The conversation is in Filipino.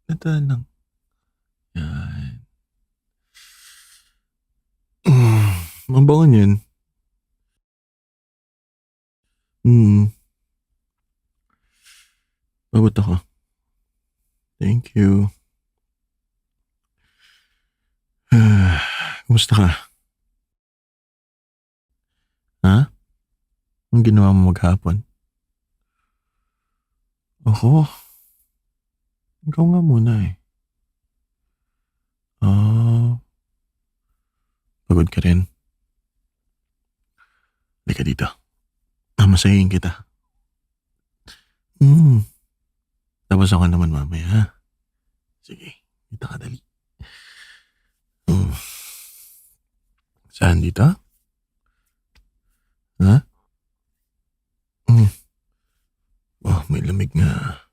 Dahan lang. Yan. Hmm, ang bango niyan. Mm, abot ako. Thank you. Kumusta ka? Ha? Anong ginawa mo maghapon? Ako? Ikaw nga muna eh. Ah, pagod ka rin. Halika dito. Mamasahin kita. Hmm, tapos ako naman mamaya ha. Sige, dito ka dali. Hmm, saan dito? Ha? Hmm, oh, may lamig nga.